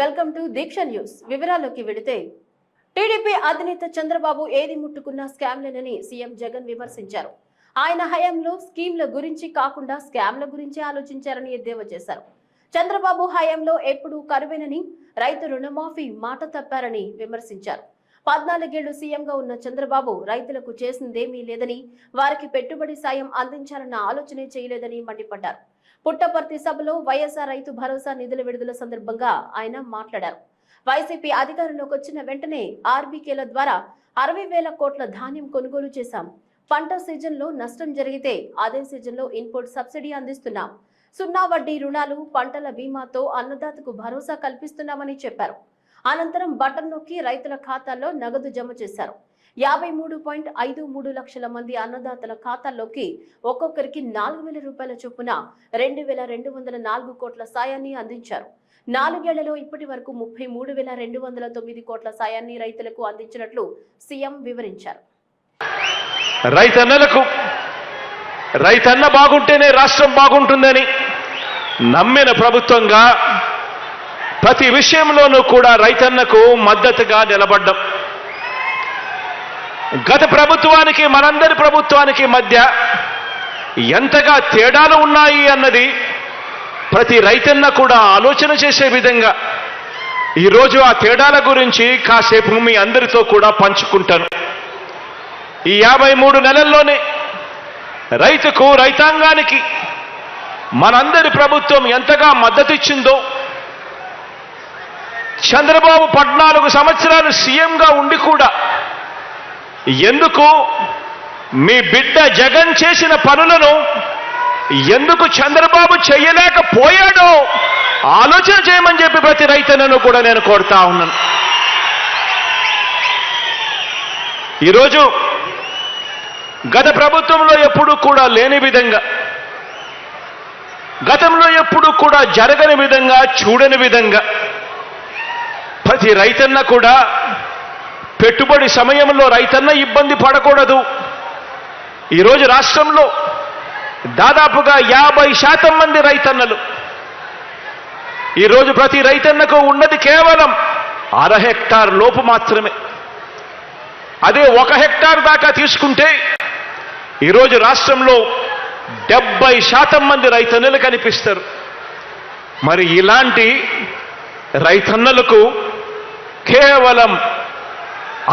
Welcome to Deeksha news. వివరాల్లోకి వెళితే TDP అధినేత చంద్రబాబు ఏది ముట్టుకున్న స్కామ్లేనని సీఎం జగన్ విమర్శించారు. ఆయన హయాంలో స్కీమ్ల గురించి కాకుండా స్కామ్ల గురించి ఆలోచించారని ఎద్దేవా చేశారు. చంద్రబాబు హయాంలో ఎప్పుడూ కరువేనని, రైతు రుణమాఫీ మాట తప్పారని విమర్శించారు. 14 ఏళ్లు సీఎంగా ఉన్న చంద్రబాబు రైతులకు చేసిందేమీ లేదని, వారికి పెట్టుబడి సాయం అందించాలన్న ఆలోచనే చేయలేదని మండిపడ్డారు. పుట్టపర్తి సభలో వైఎస్ఆర్ రైతు భరోసా నిధుల విడుదల సందర్భంగా ఆయన మాట్లాడారు. వైసీపీ అధికారంలోకి వచ్చిన వెంటనే ఆర్బీకేల ద్వారా 60,000 కోట్ల ధాన్యం కొనుగోలు చేశాం. పంట సీజన్లో నష్టం జరిగితే అదే సీజన్లో ఇన్పుట్ సబ్సిడీ అందిస్తున్నాం. 0 వడ్డీ రుణాలు, పంటల బీమాతో అన్నదాతకు భరోసా కల్పిస్తున్నామని చెప్పారు. అనంతరం బటన్ నొక్కి రైతుల ఖాతాల్లో నగదు జమ చేశారు. 53.53 లక్షల మంది అన్నదాతల ఖాతాల్లోకి ఒక్కొక్కరికి 4,000 రూపాయల చొప్పున 2,204 కోట్ల సాయాన్ని అందించారు. 4 ఏళ్లలో ఇప్పటి వరకు 33,209 కోట్ల సాయాన్ని రైతులకు అందించినట్లు సీఎం వివరించారు. రైతన్న బాగుంటేనే రాష్ట్రం బాగుంటుందని నమ్మిన ప్రభుత్వంగా ప్రతి విషయంలోనూ కూడా రైతన్నకు మద్దతుగా నిలబడ్డం. గత ప్రభుత్వానికి మనందరి ప్రభుత్వానికి మధ్య ఎంతగా తేడాలు ఉన్నాయి అన్నది ప్రతి రైతన్న కూడా ఆలోచన చేసే విధంగా ఈరోజు ఆ తేడాల గురించి కాసేపు మీ అందరితో కూడా పంచుకుంటాను. ఈ 53 నెలల్లోనే రైతుకు, రైతాంగానికి మనందరి ప్రభుత్వం ఎంతగా మద్దతు ఇచ్చిందో, చంద్రబాబు 14 సంవత్సరాలు సీఎంగా ఉండి కూడా ఎందుకు మీ బిడ్డ జగన్ చేసిన పనులను ఎందుకు చంద్రబాబు చేయలేకపోయాడో ఆలోచన చేయమని చెప్పి ప్రతి రైతన్నను కూడా నేను కోరుతా ఉన్నాను. ఈరోజు గత ప్రభుత్వంలో ఎప్పుడూ కూడా లేని విధంగా, గతంలో ఎప్పుడూ కూడా జరగని విధంగా, చూడని విధంగా ప్రతి రైతన్న కూడా పెట్టుబడి సమయంలో రైతన్న ఇబ్బంది పడకూడదు. ఈరోజు రాష్ట్రంలో దాదాపుగా 50% మంది రైతన్నలు, ఈరోజు ప్రతి రైతన్నకు ఉన్నది కేవలం 1/2 హెక్టార్ లోపు మాత్రమే. అదే 1 హెక్టార్ దాకా తీసుకుంటే ఈరోజు రాష్ట్రంలో 70% మంది రైతన్నలు కనిపిస్తారు. మరి ఇలాంటి రైతన్నలకు కేవలం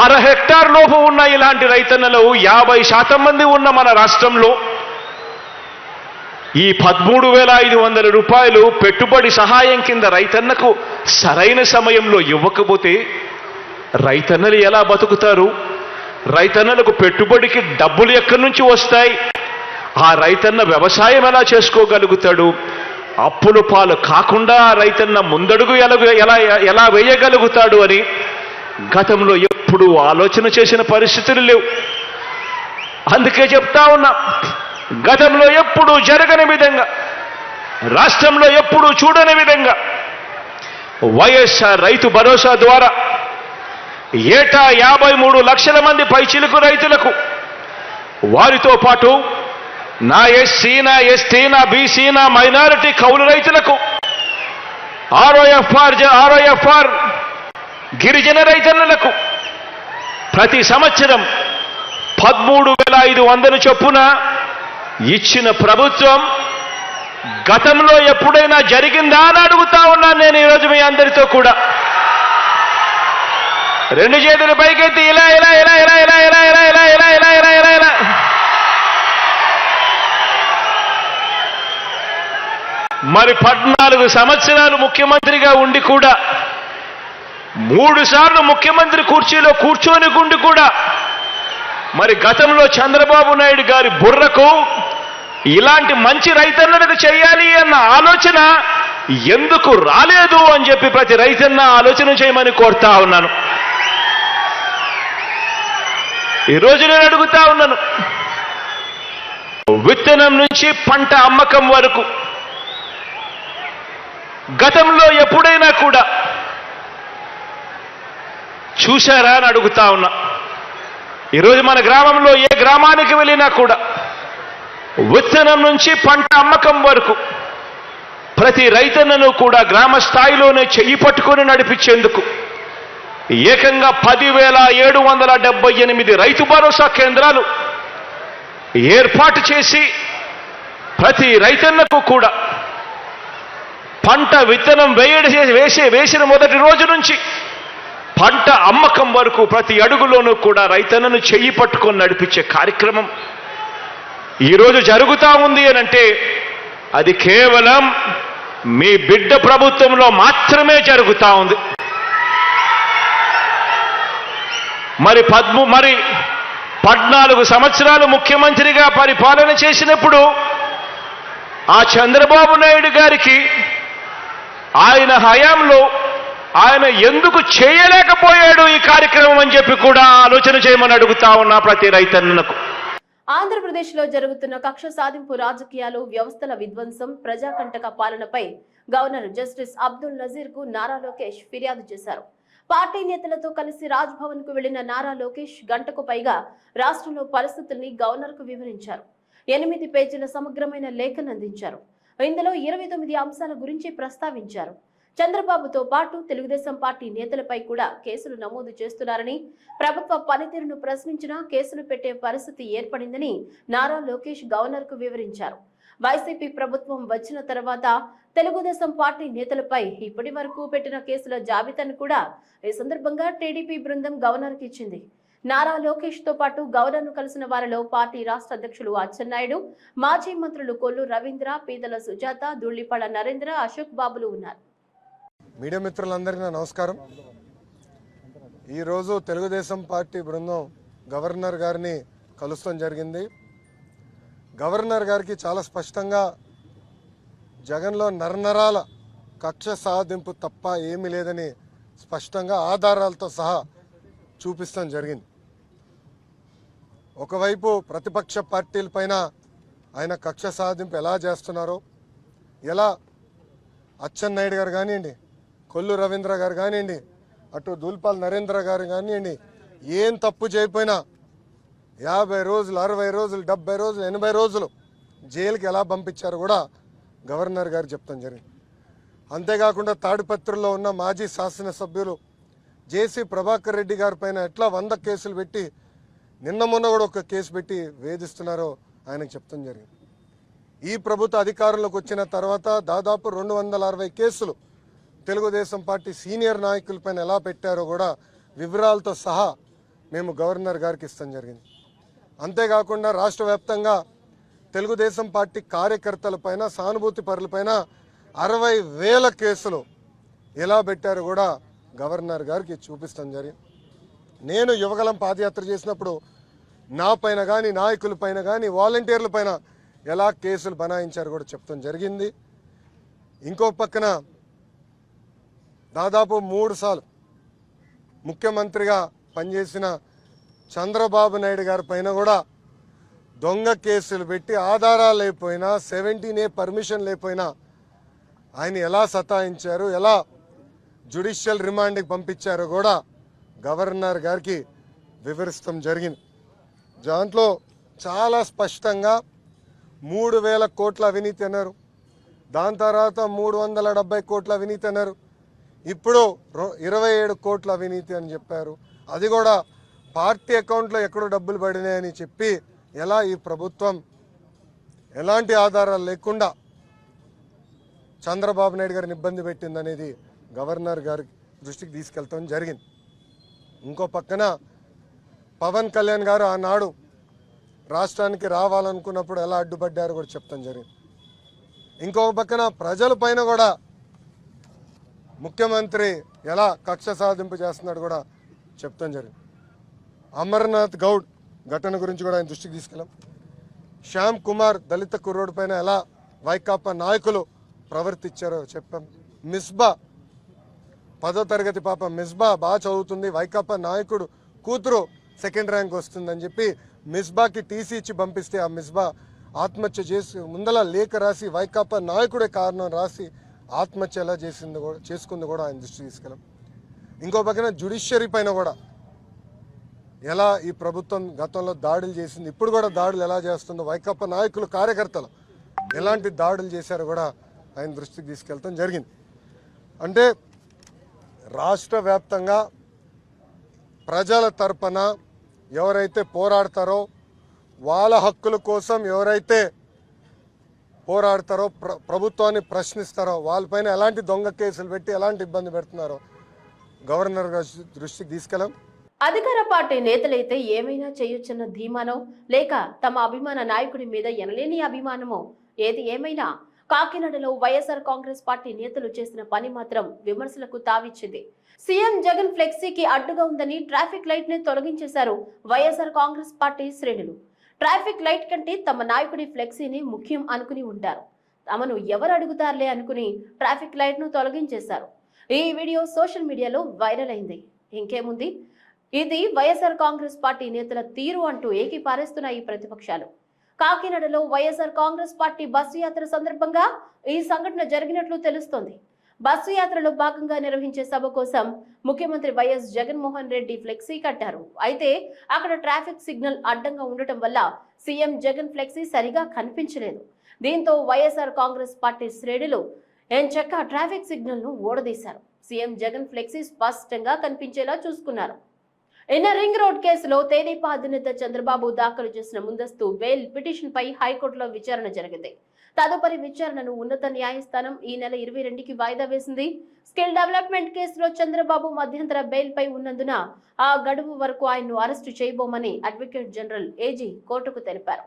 1/2 హెక్టార్ లోపు ఉన్న ఇలాంటి రైతన్నలు 50% మంది ఉన్న మన రాష్ట్రంలో ఈ 13,500 రూపాయలు పెట్టుబడి సహాయం కింద రైతన్నకు సరైన సమయంలో ఇవ్వకపోతే రైతన్నలు ఎలా బతుకుతారు? రైతన్నలకు పెట్టుబడికి డబ్బులు ఎక్కడి నుంచి వస్తాయి? ఆ రైతన్న వ్యవసాయం ఎలా చేసుకోగలుగుతాడు? అప్పుల పాలు కాకుండా రైతన్న ముందడుగు ఎలా వేయగలుగుతాడు అని గతంలో ఎప్పుడు ఆలోచన చేసిన పరిస్థితులు లేవు. అందుకే చెప్తా ఉన్నా, గతంలో ఎప్పుడూ జరగని విధంగా, రాష్ట్రంలో ఎప్పుడూ చూడని విధంగా వైఎస్ఆర్ రైతు భరోసా ద్వారా ఏటా 53 లక్షల మంది పైచిలుకు రైతులకు, వారితో పాటు నా ఎస్సీ, నా ఎస్టీ, నా బీసీ, నా మైనారిటీ కౌలు రైతులకు, ఆర్ఓఎఫ్ఆర్ గిరిజన రైతన్నలకు ప్రతి సంవత్సరం 13,500 చొప్పున ఇచ్చిన ప్రభుత్వం గతంలో ఎప్పుడైనా జరిగిందా అని అడుగుతా ఉన్నాను నేను ఈరోజు మీ అందరితో కూడా. 2 చేతులు పైకెత్తి ఇలా ఇలా ఇలా ఇలా ఇలా ఇలా ఇలా ఇలా ఇలా ఇలా ఇలా ఇలా ఇలా మరి 14 సంవత్సరాలు ముఖ్యమంత్రిగా ఉండి కూడా, 3 సార్లు ముఖ్యమంత్రి కుర్చీలో కూర్చొని ఉండి కూడా మరి గతంలో చంద్రబాబు నాయుడు గారి బుర్రకు ఇలాంటి మంచి రైతన్నలకు చేయాలి అన్న ఆలోచన ఎందుకు రాలేదు అని చెప్పి ప్రతి రైతన్న ఆలోచన చేయమని కోరుతా ఉన్నాను. ఈరోజు నేను అడుగుతా ఉన్నాను, విత్తనం నుంచి పంట అమ్మకం వరకు గతంలో ఎప్పుడైనా కూడా చూశారా అని అడుగుతా ఉన్నా. ఈరోజు మన గ్రామంలో ఏ గ్రామానికి వెళ్ళినా కూడా విత్తనం నుంచి పంట అమ్మకం వరకు ప్రతి రైతన్నను కూడా గ్రామ స్థాయిలోనే చెయ్యి పట్టుకొని నడిపించేందుకు ఏకంగా 10,778 రైతు భరోసా కేంద్రాలు ఏర్పాటు చేసి ప్రతి రైతన్నకు కూడా పంట విత్తనం వేసిన మొదటి రోజు నుంచి పంట అమ్మకం వరకు ప్రతి అడుగులోనూ కూడా రైతన్నను చెయ్యి పట్టుకొని నడిపించే కార్యక్రమం ఈరోజు జరుగుతూ ఉంది అనంటే అది కేవలం మీ బిడ్డ ప్రభుత్వంలో మాత్రమే జరుగుతూ ఉంది. మరి 14 సంవత్సరాలు ముఖ్యమంత్రిగా పరిపాలన చేసినప్పుడు ఆ చంద్రబాబు నాయుడు గారికి ఆయన హయాంలో ఆయన ఎందుకు చేయలేకపోయాడు ఈ కార్యక్రమం అని చెప్పి కూడా ఆలోచన చేయమని అడుగుతా ఉన్నా ప్రతి రైతన్నకు. ఆంధ్రప్రదేశ్లో జరుగుతున్న కక్ష సాధింపు రాజకీయాలు, వ్యవస్థల విధ్వంసం, ప్రజాకంటక పాలనపై గవర్నర్ జస్టిస్ అబ్దుల్ నజీర్ కు నారా లోకేష్ ఫిర్యాదు చేశారు. పార్టీ నేతలతో కలిసి రాజ్ భవన్ కు వెళ్లిన నారా లోకేష్ గంటకు పైగా రాష్ట్రంలో పరిస్థితుల్ని గవర్నర్ కు వివరించారు. 8 పేజీల సమగ్రమైన లేఖను అందించారు. ఇందులో 29 అంశాల గురించి ప్రస్తావించారు. చంద్రబాబుతో పాటు తెలుగుదేశం పార్టీ నేతలపై కూడా కేసులు నమోదు చేస్తున్నారని, ప్రభుత్వ పనితీరును ప్రశ్నించినా కేసులు పెట్టే పరిస్థితి ఏర్పడిందని నారా లోకేష్ గవర్నర్ కు వివరించారు. వైసీపీ ప్రభుత్వం వచ్చిన తర్వాత తెలుగుదేశం పార్టీ నేతలపై ఇప్పటి వరకు పెట్టిన కేసుల జాబితాను కూడా ఈ సందర్భంగా టీడీపీ బృందం గవర్నర్ కి ఇచ్చింది. నారా లోకేష్ తో పాటు గవర్నర్ ను కలిసిన వారిలో పార్టీ రాష్ట్ర అధ్యక్షులు అచ్చెన్నాయుడు, మాజీ మంత్రులు కొల్లు రవీంద్ర, పీతల సుజాత, ధూళిపాళ నరేంద్ర, అశోక్ బాబులు ఉన్నారు. మీడియా మిత్రులందరికీ నమస్కారం. ఈరోజు తెలుగుదేశం పార్టీ బృందం గవర్నర్ గారిని కలుస్తాం జరిగింది. గవర్నర్ గారికి చాలా స్పష్టంగా జగన్లో నరనరాల కక్ష సాధింపు తప్ప ఏమీ లేదని స్పష్టంగా ఆధారాలతో సహా చూపిస్తాం జరిగింది. ఒకవైపు ప్రతిపక్ష పార్టీలపైన ఆయన కక్ష సాధింపు ఎలా చేస్తున్నారో, ఎలా అచ్చెన్నాయుడు గారు కానివ్వండి, కొల్లు రవీంద్ర గారు కానివ్వండి, అటు ధూళిపాళ నరేంద్ర గారు కానివ్వండి, ఏం తప్పు చేయకపోయినా 50 రోజులు, 60 రోజులు, 70 రోజులు, 80 రోజులు జైలుకి ఎలా పంపించారో కూడా గవర్నర్ గారు చెప్తాం జరిగింది. అంతేకాకుండా తాడిపత్రిలో ఉన్న మాజీ శాసనసభ్యులు జేసీ ప్రభాకర్ రెడ్డి గారి పైన ఎట్లా 100 కేసులు పెట్టి నిన్న మొన్న కూడా ఒక కేసు పెట్టి వేధిస్తున్నారో ఆయనకు చెప్తాం జరిగింది. ఈ ప్రభుత్వ అధికారంలోకి వచ్చిన తర్వాత దాదాపు 260 కేసులు తెలుగుదేశం పార్టీ సీనియర్ నాయకులపైన ఎలా పెట్టారో కూడా వివరాలతో సహా మేము గవర్నర్ గారికి ఇస్తాం జరిగింది. అంతేకాకుండా రాష్ట్ర వ్యాప్తంగా తెలుగుదేశం పార్టీ కార్యకర్తలపైన, సానుభూతి పరులపైన 60,000 కేసులు ఎలా పెట్టారో కూడా గవర్నర్ గారికి చూపిస్తాం జరిగింది. నేను యువగలం పాదయాత్ర చేసినప్పుడు నా పైన కానీ, నాయకుల పైన కానీ, వాలంటీర్ల పైన ఎలా కేసులు బనాయించారో కూడా చెప్తాం జరిగింది. ఇంకో పక్కన దాదాపు 3 సార్లు ముఖ్యమంత్రిగా పనిచేసిన చంద్రబాబు నాయుడు గారి పైన కూడా దొంగ కేసులు పెట్టి ఆధారాలు లేకపోయినా, 17A పర్మిషన్ లేకపోయినా ఆయన ఎలా సతాయించారు, ఎలా జ్యుడిషియల్ రిమాండ్కి పంపించారో కూడా గవర్నర్ గారికి వివరిస్తాం జరిగింది. దాంట్లో చాలా స్పష్టంగా 3,000 కోట్ల అవినీతి అన్నారు, దాని తర్వాత 370 కోట్ల అవినీతి అన్నారు, ఇప్పుడు 27 కోట్ల అవినీతి అని చెప్పారు. అది కూడా పార్టీ అకౌంట్లో ఎక్కడో డబ్బులు పడినాయని చెప్పి ఎలా ఈ ప్రభుత్వం ఎలాంటి ఆధారాలు లేకుండా చంద్రబాబు నాయుడు గారిని ఇబ్బంది పెట్టిందనేది గవర్నర్ గారి దృష్టికి తీసుకెళ్తాం జరిగింది. ఇంకో పక్కన పవన్ కళ్యాణ్ గారు ఆనాడు రాష్ట్రానికి రావాలనుకున్నప్పుడు ఎలా అడ్డుపడ్డారో కూడా చెప్తాం జరిగింది. ఇంకొక పక్కన ప్రజల పైన కూడా ముఖ్యమంత్రి ఎలా కక్ష సాధింపు చేస్తున్నాడు కూడా చెప్తాం జరిగింది. అమర్నాథ్ గౌడ్ ఘటన గురించి కూడా ఆయన దృష్టికి తీసుకెళ్ళాం. శ్యామ్ కుమార్ దళిత కుర్రోడు పైన ఎలా వైకాపా నాయకులు ప్రవర్తించారో చెప్పాం. మిస్బా 10వ తరగతి పాప మిస్బా బాగా చదువుతుంది, వైకాపా నాయకుడు కూతురు 2nd ర్యాంక్ వస్తుందని చెప్పి మిస్బాకి టీసీ ఇచ్చి పంపిస్తే ఆ మిస్బా ఆత్మహత్య చేసి ముందల లేఖ రాసి వైకాపా నాయకుడే కారణం రాసి ఆత్మహత్య ఎలా చేసుకుంది కూడా ఆయన దృష్టి తీసుకెళ్ళాం. ఇంకో పక్కన జ్యుడిషియరీ పైన కూడా ఎలా ఈ ప్రభుత్వం గతంలో దాడులు చేసింది, ఇప్పుడు కూడా దాడులు ఎలా చేస్తుందో, వైకాపా నాయకులు కార్యకర్తలు ఎలాంటి దాడులు చేశారో కూడా ఆయన దృష్టికి తీసుకెళ్తాం జరిగింది. అంటే రాష్ట్ర వ్యాప్తంగా ప్రజల తరపున ఎవరైతే పోరాడతారో, వాళ్ళ హక్కుల కోసం ఎవరైతే పోరాడతారో, ప్రభుత్వాన్ని ప్రశ్నిస్తారో, వాళ్ళపైన ఎలాంటి దొంగ కేసులు పెట్టి ఎలాంటి ఇబ్బంది పెడుతున్నారో గవర్నర్ గారి దృష్టికి తీసుకెళ్ళాం. అధికార పార్టీ నేతలైతే ఏమైనా చేయొచ్చన్న ధీమానో లేక తమ అభిమాన నాయకుడి మీద ఎనలేని అభిమానమో ఏది ఏమైనా కాకినాడలో వైఎస్ఆర్ కాంగ్రెస్ పార్టీ నేతలు చేసిన పని మాత్రం విమర్శలకు తావిచ్చింది. సీఎం జగన్ ఫ్లెక్సీకి అడ్డుగా ఉందని ట్రాఫిక్ లైట్ ని తొలగించేశారు వైఎస్ఆర్ కాంగ్రెస్ పార్టీ శ్రేణులు. ట్రాఫిక్ లైట్ కంటే తమ నాయకుడి ఫ్లెక్సీని ముఖ్యం అనుకుని ఉంటారు. తమను ఎవరు అడుగుతారులే అనుకుని ట్రాఫిక్ లైట్ ను తొలగించేశారు. ఈ వీడియో సోషల్ మీడియాలో వైరల్ అయింది. ఇంకేముంది, ఇది వైఎస్ఆర్ కాంగ్రెస్ పార్టీ నేతల తీరు అంటూ ఏకీపారేస్తున్నాయి ప్రతిపక్షాలు. కాకినాడలో వైఎస్ఆర్ కాంగ్రెస్ పార్టీ బస్సు యాత్ర సందర్భంగా ఈ సంఘటన జరిగినట్లు తెలుస్తోంది. బస్సు యాత్రలో భాగంగా నిర్వహించే సభ కోసం ముఖ్యమంత్రి వైఎస్ జగన్మోహన్ రెడ్డి ఫ్లెక్సీ కట్టారు. అయితే అక్కడ ట్రాఫిక్ సిగ్నల్ అడ్డంగా ఉండటం వల్ల సీఎం జగన్ ఫ్లెక్సీ సరిగా కనిపించలేదు. దీంతో వైఎస్ఆర్ కాంగ్రెస్ పార్టీ శ్రేణులు ఎంచక్క ట్రాఫిక్ సిగ్నల్ ను ఓడదీశారు. సీఎం జగన్ ఫ్లెక్సీ స్పష్టంగా కనిపించేలా చూసుకున్నారు. ఇన్నర్ రింగ్ రోడ్ కేసులో తెదేపా అధినేత చంద్రబాబు దాఖలు చేసిన ముందస్తు బెయిల్ పిటిషన్ పై హైకోర్టులో విచారణ జరిగింది. తదుపరి విచారణను ఉన్నత న్యాయస్థానం ఈ నెల 22కి వాయిదా వేసింది. స్కిల్ డెవలప్మెంట్ కేసులో చంద్రబాబు మధ్యంతర బెయిల్ పై ఉన్నందున ఆ గడువు వరకు ఆయన్ను అరెస్టు చేయబోమని అడ్వకేట్ జనరల్ ఏజీ కోర్టుకు తెలిపారు.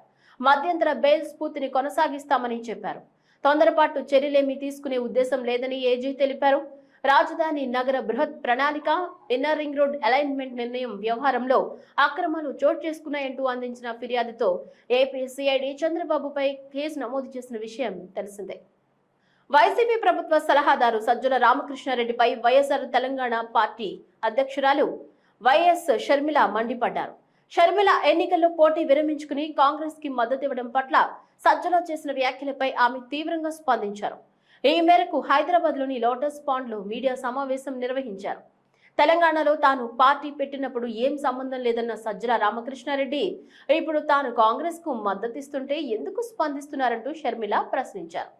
మధ్యంతర బెయిల్ స్ఫూర్తిని కొనసాగిస్తామని చెప్పారు. తొందరపాటు చర్యలేమీ తీసుకునే ఉద్దేశం లేదని ఏజీ తెలిపారు. రాజధాని నగర బృహత్ ప్రణాళిక, ఇన్నర్ రింగ్ రోడ్ అలైన్మెంట్ నిర్ణయం వ్యవహారంలో అక్రమాలు చోటు చేసుకున్నాయంటూ అందించిన ఫిర్యాదుతో ఏపీ సిఐడి చంద్రబాబుపై కేసు నమోదు చేసిన విషయం తెలిసిందే. వైసీపీ ప్రభుత్వ సలహాదారు సజ్జల రామకృష్ణారెడ్డిపై వైఎస్ఆర్ తెలంగాణ పార్టీ అధ్యక్షురాలు వైఎస్ షర్మిల మండిపడ్డారు. షర్మిల ఎన్నికల్లో పోటీ విరమించుకుని కాంగ్రెస్ కి మద్దతివ్వడం పట్ల సజ్జల చేసిన వ్యాఖ్యలపై ఆమె తీవ్రంగా స్పందించారు. ఈ మేరకు హైదరాబాద్ లోని లోటస్ పాండ్ లో మీడియా సమావేశం నిర్వహించారు. తెలంగాణలో తాను పార్టీ పెట్టినప్పుడు ఏం సంబంధం లేదన్న సజ్జల రామకృష్ణారెడ్డి ఇప్పుడు తాను కాంగ్రెస్ కు మద్దతిస్తుంటే ఎందుకు స్పందిస్తున్నారంటూ షర్మిల ప్రశ్నించారు.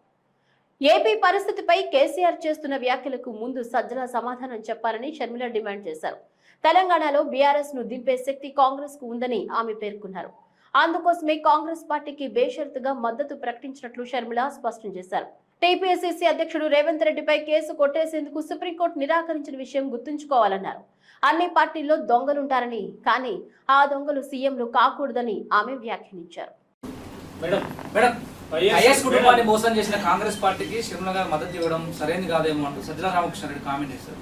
ఏపీ పరిస్థితిపై కేసీఆర్ చేస్తున్న వ్యాఖ్యలకు ముందు సజ్జల సమాధానం చెప్పాలని షర్మిల డిమాండ్ చేశారు. తెలంగాణలో బీఆర్ఎస్ ను దింపే శక్తి కాంగ్రెస్ కు ఉందని ఆమె పేర్కొన్నారు. అందుకోసమే కాంగ్రెస్ పార్టీకి బేషరతుగా మద్దతు ప్రకటించినట్లు షర్మిల స్పష్టం చేశారు. టీపీసీసీ అధ్యక్షుడు రేవంత్ రెడ్డిపై కేసు కొట్టేసేందుకు సుప్రీంకోర్టు నిరాకరించిన విషయం గుర్తుంచుకోవాలన్నారు. అన్ని పార్టీల్లో దొంగలుంటారని, కానీ ఆ దొంగలు సీఎంలు కాకూడదని ఆమె వ్యాఖ్యానించారు. వైఎస్ కుటుంబాన్ని మోసం చేసిన కాంగ్రెస్ పార్టీకి షర్మిల గారు మద్దతు ఇవ్వడం సరైనది కాదేమో అంటూ సజ్జల రామకృష్ణారెడ్డి కామెంట్ చేశారు.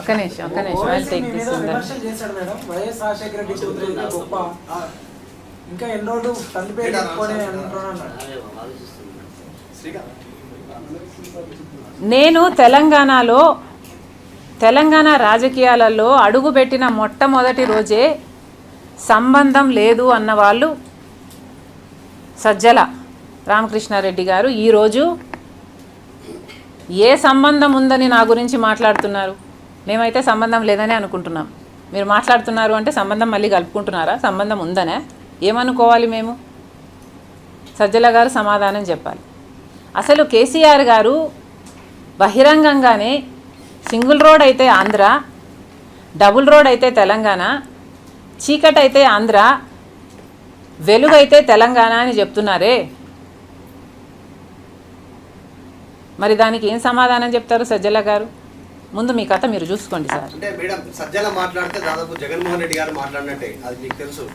ఒక్క నిమిషం చేశాడు మేడం. వైఎస్ రాజశేఖర రెడ్డి కూతురు గొప్ప, ఇంకా ఎన్ని రోజులు తండ్రి పేరు చెప్పుకొని అంటున్నాడు. నేను తెలంగాణ రాజకీయాలలో అడుగుపెట్టిన మొట్టమొదటి రోజే సంబంధం లేదు అన్న వాళ్ళు సజ్జల రామకృష్ణారెడ్డి గారు ఈరోజు ఏ సంబంధం ఉందని నా గురించి మాట్లాడుతున్నారు? మేమైతే సంబంధం లేదని అనుకుంటున్నాం. మీరు మాట్లాడుతున్నారు అంటే సంబంధం మళ్ళీ కలుపుకుంటున్నారా? సంబంధం ఉందనే ఏమనుకోవాలి మేము? సజ్జల గారు సమాధానం చెప్పాలి. అసలు కేసీఆర్ గారు బహిరంగంగానే సింగిల్ రోడ్ అయితే ఆంధ్ర, డబుల్ రోడ్ అయితే తెలంగాణ, చీకటి అయితే ఆంధ్ర, వెలుగు అయితే తెలంగాణ అని చెప్తున్నారే. మరి దానికి ఏం సమాధానం చెప్తారు సజ్జల గారు? ముందు మీ కథ మీరు చూసుకోండి సార్. అంటే మేడం సజ్జల మాట్లాడితే దాదాపు జగన్మోహన్ రెడ్డి గారు మాట్లాడినట్టే, అది మీకు తెలుసు.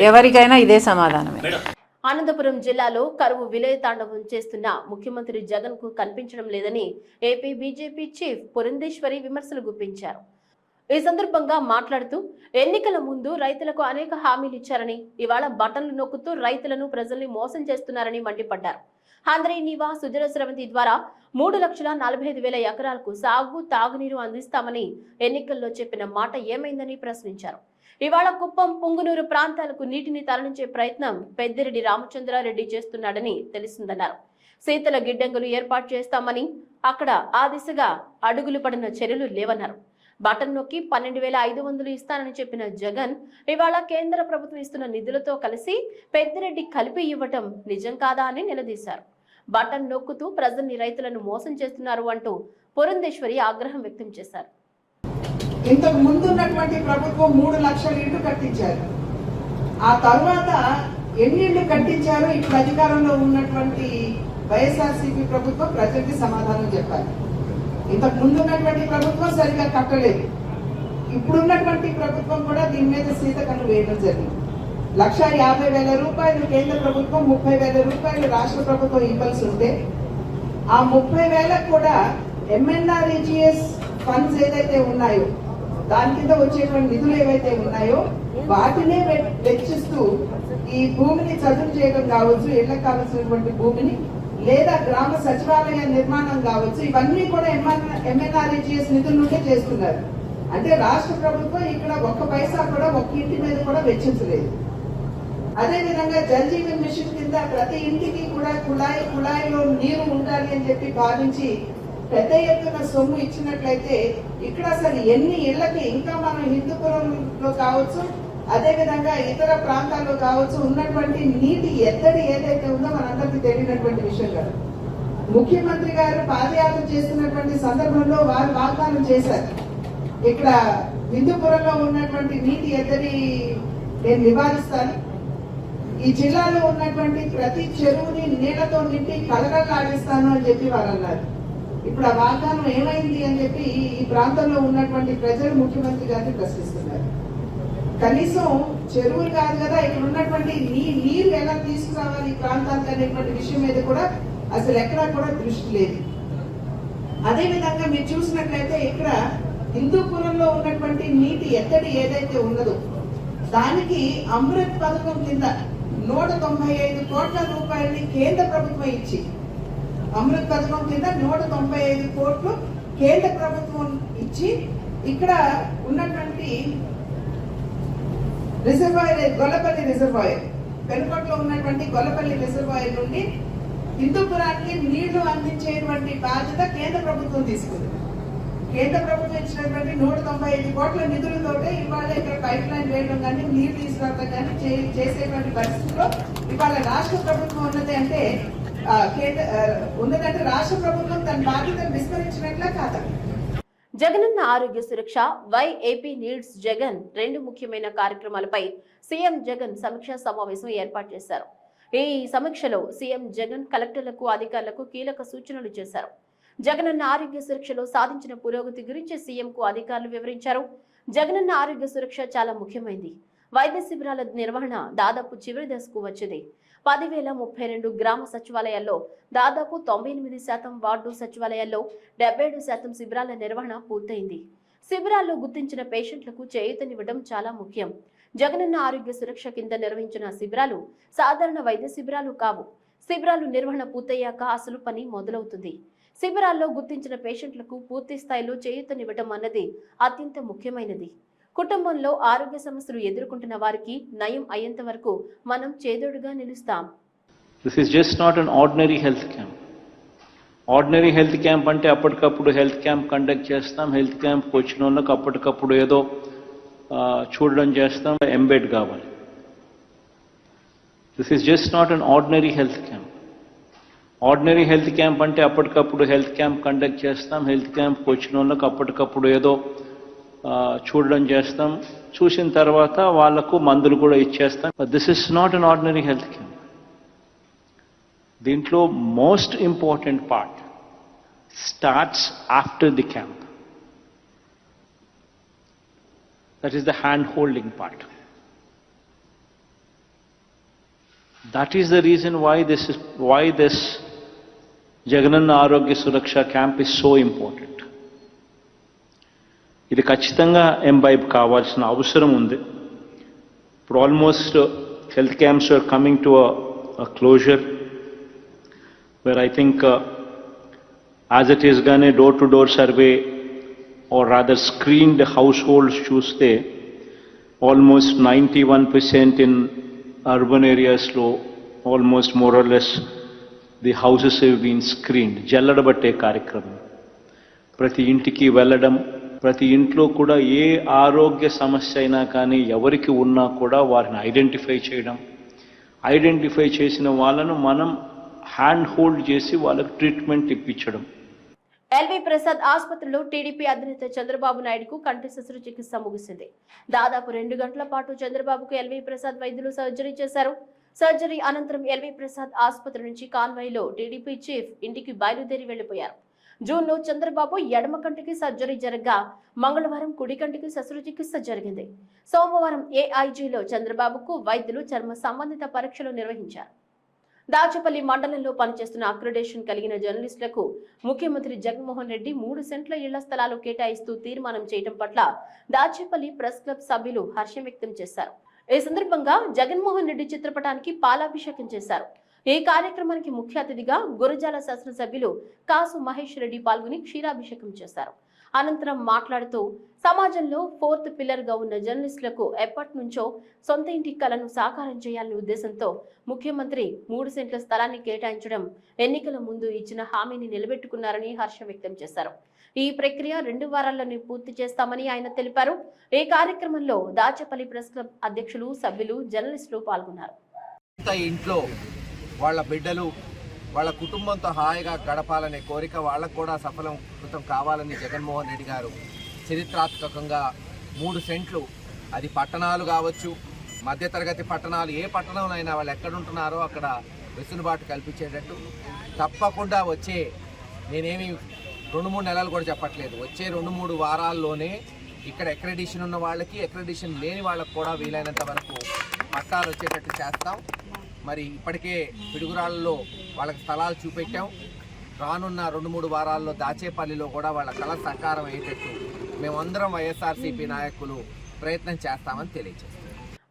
ఎవరికైనా ఇదే సమాధానమే. అనంతపురం జిల్లాలో కరువు విలయతాండవం చేస్తున్న ముఖ్యమంత్రి జగన్ కు కనిపించడం లేదని ఏపీ బీజేపీ చీఫ్ పురంధేశ్వరి విమర్శలు గుప్పించారు. ఈ సందర్భంగా మాట్లాడుతూ ఎన్నికల ముందు రైతులకు అనేక హామీలు ఇచ్చారని, ఇవాళ బటన్లు నొక్కుతూ రైతులను ప్రజల్ని మోసం చేస్తున్నారని మండిపడ్డారు. హంద్రీ నీవా సుజల స్రవంతి ద్వారా 3,45,000 ఎకరాలకు సాగు, తాగునీరు అందిస్తామని ఎన్నికల్లో చెప్పిన మాట ఏమైందని ప్రశ్నించారు. ఇవాళ కుప్పం, పుంగునూరు ప్రాంతాలకు నీటిని తరలించే ప్రయత్నం పెద్దిరెడ్డి రామచంద్రారెడ్డి చేస్తున్నాడని తెలిసిందన్నారు. శీతల గిడ్డంగులు ఏర్పాటు చేస్తామని, అక్కడ ఆ దిశగా అడుగులు పడిన చర్యలు లేవన్నారు. బటన్ నొక్కి 12,500 ఇస్తానని చెప్పిన జగన్ ఇవాళ కేంద్ర ప్రభుత్వం ఇస్తున్న నిధులతో కలిసి పెద్దిరెడ్డి కలిపి ఇవ్వటం నిజం కాదా అని నిలదీశారు. బటన్ నొక్కుతూ ప్రజల్ని రైతులను మోసం చేస్తున్నారు అంటూ పురంధేశ్వరి ఆగ్రహం వ్యక్తం చేశారు. ఇంతకు ముందున్నటువంటి ప్రభుత్వం 3 లక్షల ఇళ్లు కట్టించారు. ఆ తర్వాత ఎన్ని ఇళ్లు కట్టించారో ఇప్పుడు అధికారంలో ఉన్నటువంటి వైఎస్ఆర్సీపీ ప్రభుత్వం ప్రజలకి సమాధానం చెప్పాలి. ఇంతకు ముందున్నటువంటి ప్రభుత్వం సరిగా కట్టలేదు. ఇప్పుడున్నటువంటి ప్రభుత్వం కూడా దీని మీద సీతకన్ను వేయడం జరిగింది. 1,50,000 రూపాయలు కేంద్ర ప్రభుత్వం, 30,000 రూపాయలు రాష్ట్ర ప్రభుత్వం ఇవ్వాల్సి ఉంటే ఆ 30,000 కూడా MNREGS ఫండ్స్ ఏదైతే ఉన్నాయో దాని కింద వచ్చేటువంటి నిధులు ఏవైతే ఉన్నాయో వాటినే వెచ్చిస్తూ ఈ భూమిని చదును చేయడం కావచ్చు, ఇళ్లకు కావాల్సినటువంటి భూమిని లేదా గ్రామ సచివాలయ నిర్మాణం కావచ్చు, ఇవన్నీ కూడా MNREGS నిధుల నుండే చేస్తున్నారు. అంటే రాష్ట్ర ప్రభుత్వం ఇక్కడ ఒక్క పైసా కూడా ఒక్క ఇంటి మీద కూడా వెచ్చించలేదు. అదేవిధంగా జల్ జీవన్ మిషన్ కింద ప్రతి ఇంటికి కూడా కుళాయిలో నీరు ఉండాలి అని చెప్పి భావించి పెద్ద ఎత్తున సొమ్ము ఇచ్చినట్లయితే ఇక్కడ అసలు ఎన్ని ఇళ్లకి ఇంకా మనం హిందూపురంలో కావచ్చు, అదే విధంగా ఇతర ప్రాంతాల్లో కావచ్చు ఉన్నటువంటి నీటి ఎద్దడి ఏదైతే ఉందో మనందరికీ తెలియనటువంటి విషయం కాదు. ముఖ్యమంత్రి గారు పాదయాత్ర చేస్తున్నటువంటి సందర్భంలో వారు వాగ్దానం చేశారు, ఇక్కడ హిందూపురంలో ఉన్నటువంటి నీటి ఎద్దడి నేను నివారిస్తాను, ఈ జిల్లాలో ఉన్నటువంటి ప్రతి చెరువుని నీళ్లతో నింపి కలగల్లాడిస్తాను అని చెప్పి వారు అన్నారు. ఇప్పుడు ఆ వాగ్దానం ఏమైంది అని చెప్పి ఈ ప్రాంతంలో ఉన్నటువంటి ప్రజలు ముఖ్యమంత్రి గారిని ప్రశ్నిస్తున్నారు. కనీసం చెరువులు కాదు కదా, ఇక్కడ ఉన్నటువంటి నీరు ఎలా తీసుకురావాలి ఈ ప్రాంతానికి అనేటువంటి విషయం మీద కూడా అసలు ఎక్కడా కూడా దృష్టి లేదు. అదే విధంగా మీరు చూసినట్లయితే ఇక్కడ హిందూపురంలో ఉన్నటువంటి నీటి ఎత్తడి ఏదైతే ఉన్నదో దానికి అమృత్ పథకం కింద 195 కోట్ల రూపాయలని కేంద్ర ప్రభుత్వం ఇచ్చి, అమృత్ పథకం కింద 195 కోట్లు కేంద్ర ప్రభుత్వం ఇచ్చి ఇక్కడ ఉన్నటువంటి రిజర్వాయర్ గొల్లపల్లి రిజర్వాయర్, పెనుకొట్లో ఉన్నటువంటి గొల్లపల్లి రిజర్వాయర్ నుండి హిందూపురానికి నీళ్లు అందించేటువంటి బాధ్యత కేంద్ర ప్రభుత్వం తీసుకుంది. కేంద్ర ప్రభుత్వం ఇచ్చినటువంటి 195 కోట్ల నిధులతోటే ఇవాళ ఇక్కడ పైప్ లైన్ వేయడం కానీ నీళ్లు తీసుకురావడం కానీ చేసేటువంటి పరిస్థితిలో ఇవాళ రాష్ట్ర ప్రభుత్వం ఉన్నది అంటే ఉన్నదంటే రాష్ట్ర ప్రభుత్వం తన బాధ్యతను విస్మరించినట్లే కాదా? జగనన్న ఆరోగ్య సురక్ష, వై ఏపీ నీడ్స్ జగన్ 2 ముఖ్యమైన కార్యక్రమాలపై సీఎం జగన్ సమీక్షా సమావేశం ఏర్పాటు చేశారు. ఈ సమీక్షలో సీఎం జగన్ కలెక్టర్లకు, అధికారులకు కీలక సూచనలు చేశారు. జగనన్న ఆరోగ్య సురక్షలో సాధించిన పురోగతి గురించి సీఎంకు అధికారులు వివరించారు. జగనన్న ఆరోగ్య సురక్ష చాలా ముఖ్యమైంది. వైద్య శిబిరాల నిర్వహణ దాదాపు చివరి దశకు వచ్చింది. 10,032 గ్రామ సచివాలయాల్లో దాదాపు 98% వార్డు సచివాలయాల్లో 77% శిబిరాల నిర్వహణ పూర్తయింది. శిబిరాల్లో గుర్తించిన పేషెంట్లకు చేయూతనివ్వడం చాలా ముఖ్యం. జగనన్న ఆరోగ్య సురక్ష కింద నిర్వహించిన శిబిరాలు సాధారణ వైద్య శిబిరాలు కావు. శిబిరాలు నిర్వహణ పూర్తయ్యాక అసలు పని మొదలవుతుంది. శిబిరాల్లో గుర్తించిన పేషెంట్లకు పూర్తి స్థాయిలో చేయూతనివ్వడం అన్నది అత్యంత ముఖ్యమైనది. కుటుంబంలో ఆరోగ్య సమస్యలు ఎదుర్కొంటున్న వారికి నయం అయ్యేంత వరకు మనం చేదోడుగా నిలుస్తాం. This is just not an ordinary health camp. Ordinary health camp అంటే అప్పటికప్పుడు హెల్త్ క్యాంప్ కండక్ట్ చేస్తాం, హెల్త్ క్యాంప్కి వచ్చిన వాళ్ళకి అప్పటికప్పుడు ఏదో చూడడం చేస్తాం, ఎంబెడ్ కావాలి. This is just not an ordinary health camp. Ordinary health camp అంటే అప్పటికప్పుడు హెల్త్ క్యాంప్ కండక్ట్ చేస్తాం, హెల్త్ క్యాంప్కి వచ్చిన వాళ్ళకి అప్పటికప్పుడు ఏదో చూడడం చేస్తాం, చూసిన తర్వాత వాళ్లకు మందులు కూడా ఇచ్చేస్తాం. This is not an ordinary health camp. దీంట్లో most important part starts after the camp. That is the hand holding part. That is the reason why this Jagananna Arogya Suraksha camp is so important. ఇది ఖచ్చితంగా imbibe కావాల్సిన అవసరం ఉంది. ఇప్పుడు almost health camps are coming to a closure where I think as it is గానే door to door survey or rather screened households చూస్తే almost 91% in urban areas లో almost more or less the houses have been screened. జల్లడబట్టే కార్యక్రమం, ప్రతి ఇంటికి వెళ్ళడం, ప్రతి ఇంట్లో కూడా ఏ ఆరోగ్య సమస్య అయినా కానీ ఎవరికి ఉన్నా కూడా వారిని ఐడెంటిఫై చేసిన వాళ్ళను మనం హ్యాండ్ హోల్డ్ చేసి వాళ్ళకు ట్రీట్మెంట్ ఇప్పించడం. ఎల్వి ప్రసాద్ ఆసుపత్రిలో టీడీపీ అధినేత చంద్రబాబు నాయుడుకు కంటి శస్త్రచికిత్స ముగిసింది. దాదాపు 2 గంటల పాటు చంద్రబాబుకు ఎల్వి ప్రసాద్ వైద్యులు సర్జరీ చేశారు. సర్జరీ అనంతరం ఎల్వి ప్రసాద్ ఆసుపత్రి నుంచి కాన్వాయ్లో టీడీపీ చీఫ్ ఇంటికి బయలుదేరి వెళ్లిపోయారు. జూన్లో చంద్రబాబు ఎడమ కంటికి సర్జరీ జరగగా మంగళవారం కుడి కంటికి శస్త్రచికిత్స జరిగింది. సోమవారం ఏఐజీలో చంద్రబాబుకు వైద్యులు చర్మ సంబంధిత పరీక్షలు నిర్వహించారు. దాచేపల్లి మండలంలో పనిచేస్తున్న అక్రిడేషన్ కలిగిన జర్నలిస్టులకు ముఖ్యమంత్రి జగన్మోహన్ రెడ్డి 3 సెంట్ల ఇళ్ల స్థలాలు కేటాయిస్తూ తీర్మానం చేయడం పట్ల దాచేపల్లి ప్రెస్ క్లబ్ సభ్యులు హర్షం వ్యక్తం చేశారు. ఈ సందర్భంగా జగన్మోహన్ రెడ్డి చిత్రపటానికి పాలాభిషేకం చేశారు. ఈ కార్యక్రమానికి ముఖ్య అతిథిగా గురజాల శాసనసభ్యులు కాసు మహేష్ రెడ్డి పాల్గొని క్షీరాభిషేకం చేశారు. అనంతరం మాట్లాడుతూ సమాజంలో 4th పిల్లర్ గా ఉన్న జర్నలిస్టులకు ఎప్పటి నుంచో సొంత ఇంటి కలను సాకారం చేయాలనే ఉద్దేశంతో ముఖ్యమంత్రి 3 సెంట్ల స్థలాన్ని కేటాయించడం, ఎన్నికల ముందు ఇచ్చిన హామీని నిలబెట్టుకున్నారని హర్షం వ్యక్తం చేశారు. ఈ ప్రక్రియ 2 వారాల్లోనే పూర్తి చేస్తామని ఆయన తెలిపారు. ఈ కార్యక్రమంలో దాచేపల్లి ప్రెస్ క్లబ్ అధ్యక్షులు, సభ్యులు, జర్నలిస్టులు పాల్గొన్నారు. ఇంట్లో వాళ్ళ బిడ్డలు వాళ్ళ కుటుంబంతో హాయిగా గడపాలనే కోరిక వాళ్ళకు కూడా సఫలీకృతం కావాలని జగన్మోహన్ రెడ్డి గారు చరిత్రాత్మకంగా 3 సెంట్లు, అది పట్టణాలు కావచ్చు, మధ్యతరగతి పట్టణాలు, ఏ పట్టణంలో వాళ్ళు ఎక్కడుంటున్నారో అక్కడ వెసులుబాటు కల్పించేటట్టు తప్పకుండా వచ్చే, నేనేమి 2-3 నెలలు కూడా చెప్పట్లేదు, వచ్చే 2-3 వారాల్లోనే ఇక్కడ అక్రెడిషన్ ఉన్న వాళ్ళకి, అక్రెడిషన్ లేని వాళ్ళకి కూడా వీలైనంత వరకు పట్టాలు వచ్చేటట్టు చేస్తాం. మరి ఇప్పటికే పిడుగురాళ్ళలో వాళ్ళకి స్థలాలు చూపెట్టాం. రానున్న 2-3 వారాల్లో దాచేపల్లిలో కూడా వాళ్ళ కళ సాకారం అయ్యేటట్టు మేమందరం వైఎస్ఆర్సీపీ నాయకులు ప్రయత్నం చేస్తామని తెలియజేస్తాం.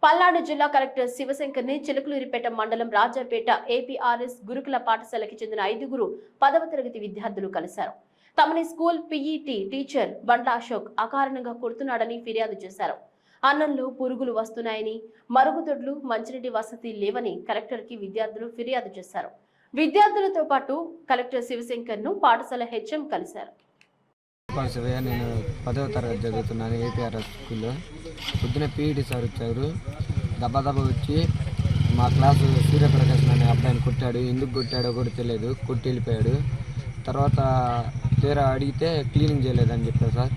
పల్నాడు జిల్లా కలెక్టర్ శివశంకర్ ని చిలుకలూరిపేట మండలం రాజాపేట ఏపీఆర్ఎస్ గురుకుల పాఠశాలకి చెందిన 5గురు 10వ తరగతి విద్యార్థులు కలిశారు. తమని స్కూల్ పీఈటీ టీచర్ బండ్ల అశోక్ అకారణంగా కొడుతున్నాడని ఫిర్యాదు చేశారు. అన్నంలో పురుగులు వస్తున్నాయని, మరుగుదొడ్లు, మంచినీటి వసతి లేవని కలెక్టర్ కి విద్యార్థులు ఫిర్యాదు చేశారు. విద్యార్థులతో పాటు కలెక్టర్ శివశంకర్ ను పాఠశాల హెచ్ఎం కలిశారు. నేను 10వ తరగతి చదువుతున్నాను ఏపీఆర్ఎస్ స్కూల్లో. పొద్దున పీఈటీ సార్ వచ్చారు. దెబ్బ వచ్చి మా క్లాసు సూర్యప్రకాశ్ అనే అబ్బాయిని కొట్టాడు. ఎందుకు కొట్టాడో కూడా తెలియదు, కొట్టి వెళ్ళిపోయాడు. తర్వాత తీరా అడిగితే క్లీనింగ్ చేయలేదని చెప్పారు సార్.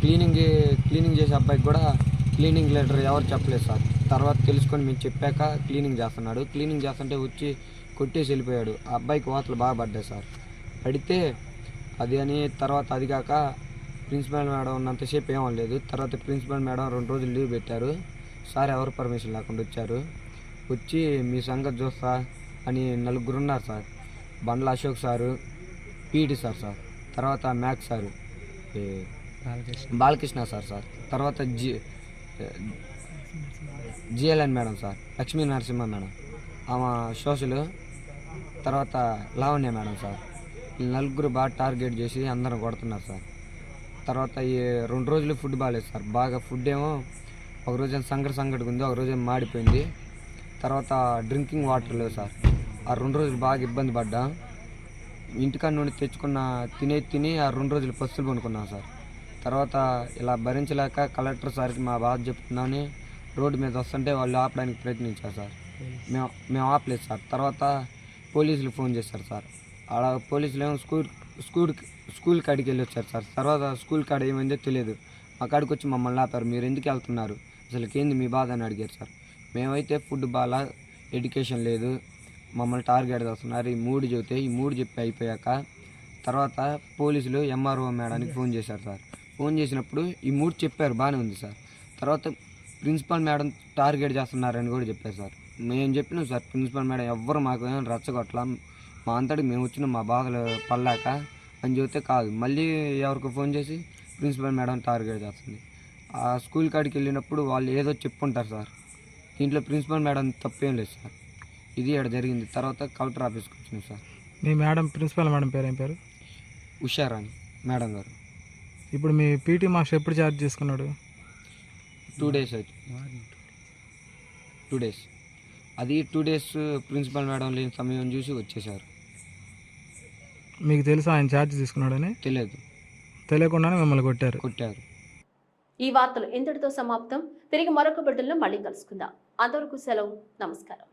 క్లీనింగ్ చేసే అబ్బాయికి కూడా క్లీనింగ్ లెటర్ ఎవరు చెప్పలేదు సార్. తర్వాత తెలుసుకొని మేము చెప్పాక క్లీనింగ్ చేస్తున్నాడు. క్లీనింగ్ చేస్తుంటే వచ్చి కొట్టేసి వెళ్ళిపోయాడు. ఆ అబ్బాయికి వాతలు బాగా పడ్డాయి సార్. పడితే అది అని తర్వాత అది కాక ప్రిన్సిపల్ మేడం ఉన్నంతసేపు ఏమనలేదు. తర్వాత ప్రిన్సిపల్ మేడం 2 రోజులు లీవ్ పెట్టారు. సార్ ఎవరు పర్మిషన్ లేకుండా వచ్చారు. వచ్చి మీ సంగతి చూస్తా అని 4 ఉన్నారు సార్. బండ్ల అశోక్ సారు, పీటీ సార్, తర్వాత మ్యాథ్స్ సారు బాలకృష్ణ సార్, తర్వాత GLN madam sir, Lakshmi Narasimha madam, ఆమె సోషల్, తర్వాత లావణ్య మేడం సార్. 4 బాగా టార్గెట్ చేసి అందరం కొడుతున్నారు సార్. తర్వాత ఈ 2 రోజులు ఫుడ్ బాగాలేదు సార్. బాగా ఫుడ్ ఏమో ఒకరోజు సంగటిగా ఉంది, ఒకరోజు మాడిపోయింది. తర్వాత డ్రింకింగ్ వాటర్ లేవు సార్. ఆ 2 రోజులు బాగా ఇబ్బంది పడ్డా. ఇంటికాడ నుండి తెచ్చుకున్న తిని ఆ 2 రోజులు పస్తులు కొనుక్కున్నాం సార్. తర్వాత ఇలా భరించలేక కలెక్టర్ సార్కి మా బాధ చెప్తున్నామని రోడ్డు మీద వస్తుంటే వాళ్ళు ఆపడానికి ప్రయత్నించారు సార్. మేము ఆపలేదు సార్. తర్వాత పోలీసులు ఫోన్ చేశారు సార్. అలా పోలీసులు ఏమో స్కూల్ కాడికి వెళ్ళి వచ్చారు సార్. తర్వాత స్కూల్ కాడ ఏమైందో తెలియదు. మా కాడికి వచ్చి మమ్మల్ని ఆపారు. మీరు ఎందుకు వెళ్తున్నారు, అసలుకి ఏంది మీ బాధ అని అడిగారు సార్. మేమైతే ఫుడ్ బాగా, ఎడ్యుకేషన్ లేదు, మమ్మల్ని టార్గెట్ చేస్తున్నారు, ఈ 3 చెబితే ఈ 3 చెప్పి అయిపోయాక తర్వాత పోలీసులు ఎంఆర్ఓ మేడానికి ఫోన్ చేశారు సార్. ఫోన్ చేసినప్పుడు ఈ 3 చెప్పారు, బాగానే ఉంది సార్. తర్వాత ప్రిన్సిపల్ మేడం టార్గెట్ చేస్తున్నారని కూడా చెప్పారు సార్. మేము చెప్పినాం సార్, ప్రిన్సిపల్ మేడం ఎవ్వరు మాకు ఏమైనా రచ్చగొట్ల, మా అంతటికి మేము వచ్చిన మా బాధలు పడలేక అని చెబితే కాదు, మళ్ళీ ఎవరికి ఫోన్ చేసి ప్రిన్సిపల్ మేడం టార్గెట్ చేస్తుంది. ఆ స్కూల్ కాడికి వెళ్ళినప్పుడు వాళ్ళు ఏదో చెప్పుకుంటారు సార్. దీంట్లో ప్రిన్సిపల్ మేడం తప్పేం లేదు సార్. ఇది ఇక్కడ జరిగింది. తర్వాత కలెక్టర్ ఆఫీస్కి వచ్చింది సార్. మీ మేడం ప్రిన్సిపల్ మేడం పేరు ఏం పేరు? ఉషారాణి మేడం గారు. ఇప్పుడు మీ పీటీ మాస్టర్ ఎప్పుడు ఛార్జ్ చేసుకున్నాడు? 2 డేస్ అయితే 2 డేస్. అది 2 డేస్ ప్రిన్సిపల్ మేడం లేని సమయం చూసి వచ్చేసారు. మీకు తెలుసా ఆయన ఛార్జ్ తీసుకున్నాడని? తెలియదు. తెలియకుండానే మిమ్మల్ని కొట్టారు. ఈ వార్తలు ఇంతటితో సమాప్తం. తిరిగి మరొక బిడ్డల్లో మళ్ళీ కలుసుకుందాం. అంతవరకు సెలవు. నమస్కారం.